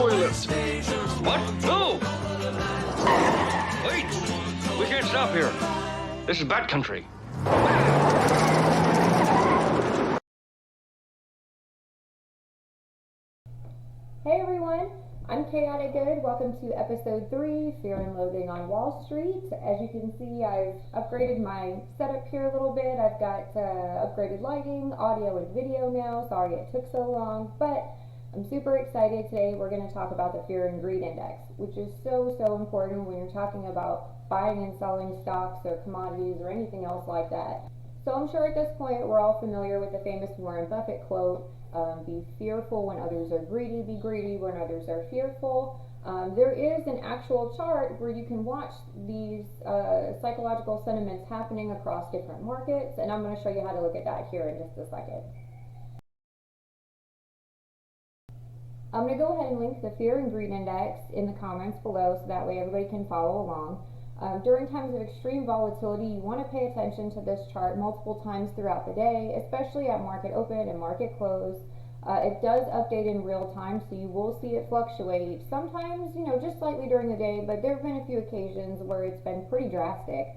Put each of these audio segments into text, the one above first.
before you lift. What? No! Wait! We can't stop here. This is bat country. Hey everyone, I'm ChaoticGood. Welcome to episode 3, Fear and Loathing on Wall Street. As you can see, I've upgraded my setup here a little bit. I've got upgraded lighting, audio and video now. Sorry it took so long, but I'm super excited. Today we're going to talk about the Fear and Greed Index, which is so important when you're talking about buying and selling stocks or commodities or anything else like that. So I'm sure at this point we're all familiar with the famous Warren Buffett quote, be fearful when others are greedy, be greedy when others are fearful. There is an actual chart where you can watch these psychological sentiments happening across different markets, and I'm going to show you how to look at that here in just a second. I'm going to go ahead and link the Fear and Greed Index in the comments below so that way everybody can follow along. During times of extreme volatility, you want to pay attention to this chart multiple times throughout the day, especially at market open and market close. It does update in real time, so you will see it fluctuate. Sometimes, just slightly during the day, but there have been a few occasions where it's been pretty drastic.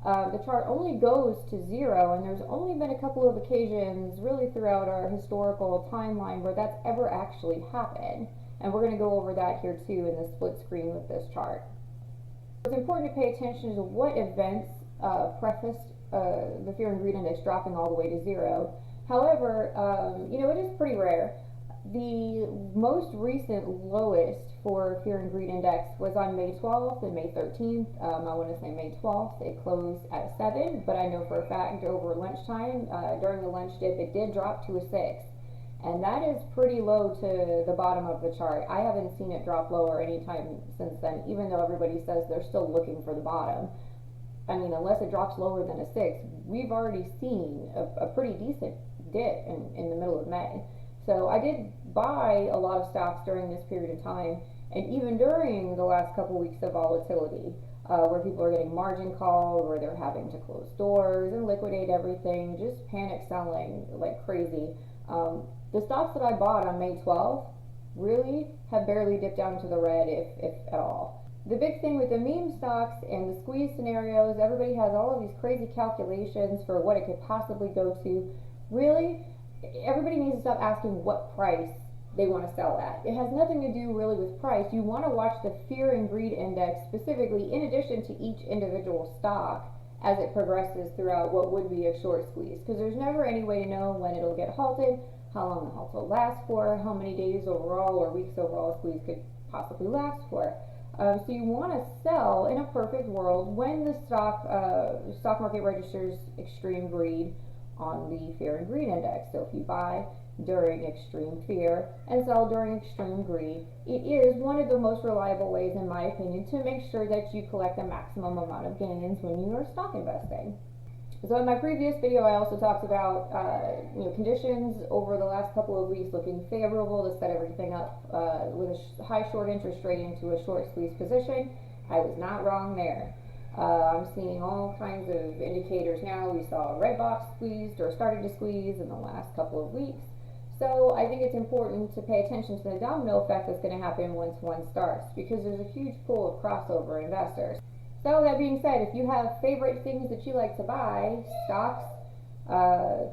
The chart only goes to zero, and there's only been a couple of occasions really throughout our historical timeline where that's ever actually happened. And we're going to go over that here too in the split screen with this chart. It's important to pay attention to what events prefaced the Fear and Greed Index dropping all the way to zero. However, it is pretty rare. The most recent lowest for Fear and Greed Index was on May 12th and May 13th. I want to say May 12th, it closed at 7, but I know for a fact over lunchtime, during the lunch dip, it did drop to a 6. And that is pretty low to the bottom of the chart. I haven't seen it drop lower anytime since then, even though everybody says they're still looking for the bottom. I mean, unless it drops lower than a 6, we've already seen a pretty decent dip in the middle of May. So I did buy a lot of stocks during this period of time, and even during the last couple weeks of volatility, where people are getting margin called, where they're having to close doors and liquidate everything, just panic selling like crazy. The stocks that I bought on May 12th really have barely dipped down to the red, if at all. The big thing with the meme stocks and the squeeze scenarios, everybody has all of these crazy calculations for what it could possibly go to. Really, everybody needs to stop asking what price they want to sell at. It has nothing to do really with price. You want to watch the Fear and Greed Index specifically in addition to each individual stock as it progresses throughout what would be a short squeeze, because there's never any way to know when it'll get halted, how long the halt will last for, how many days overall or weeks overall a squeeze could possibly last for. So you want to sell in a perfect world when the stock market registers extreme greed on the Fear and Greed Index. So if you buy during extreme fear and sell during extreme greed, it is one of the most reliable ways, in my opinion, to make sure that you collect the maximum amount of gains when you are stock investing. So in my previous video, I also talked about conditions over the last couple of weeks looking favorable to set everything up with a high short interest rate into a short squeeze position. I was not wrong there. I'm seeing all kinds of indicators now. We saw a red box squeezed or started to squeeze in the last couple of weeks. So I think it's important to pay attention to the domino effect that's going to happen once one starts, because there's a huge pool of crossover investors. So that being said, if you have favorite things that you like to buy, stocks,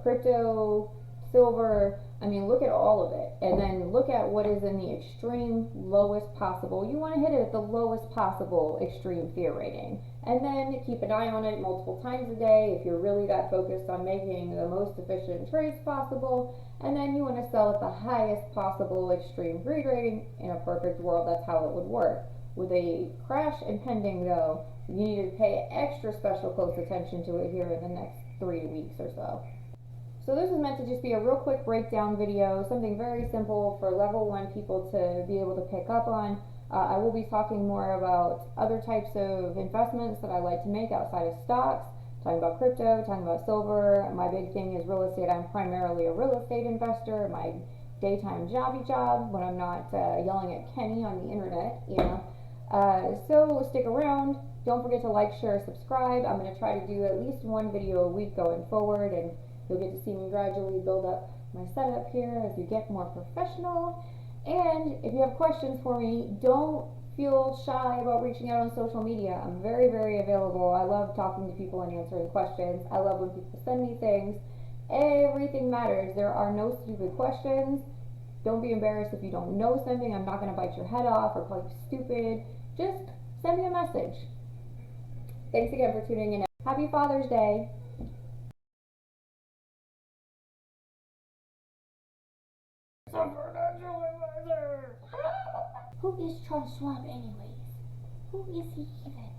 crypto, silver, look at all of it, and then look at what is in the extreme lowest possible. You want to hit it at the lowest possible extreme fear rating, and then keep an eye on it multiple times a day if you're really that focused on making the most efficient trades possible. And then you want to sell at the highest possible extreme greed rating. In a perfect world, that's how it would work. With a crash impending, though, you need to pay extra special close attention to it here in the next 3 weeks or so. So this is meant to just be a real quick breakdown video, something very simple for level 1 people to be able to pick up on. I will be talking more about other types of investments that I like to make outside of stocks, talking about crypto, talking about silver. My big thing is real estate. I'm primarily a real estate investor. My daytime job when I'm not yelling at Kenny on the internet, so stick around. Don't forget to like, share, subscribe. I'm going to try to do at least one video a week going forward, and you'll get to see me gradually build up my setup here as we get more professional. And if you have questions for me, don't feel shy about reaching out on social media. I'm very, very available. I love talking to people and answering questions. I love when people send me things. Everything matters. There are no stupid questions. Don't be embarrassed if you don't know something. I'm not going to bite your head off or call you stupid. Just send me a message. Thanks again for tuning in. Happy Father's Day. Who is Charles Schwab anyways? Who is he even?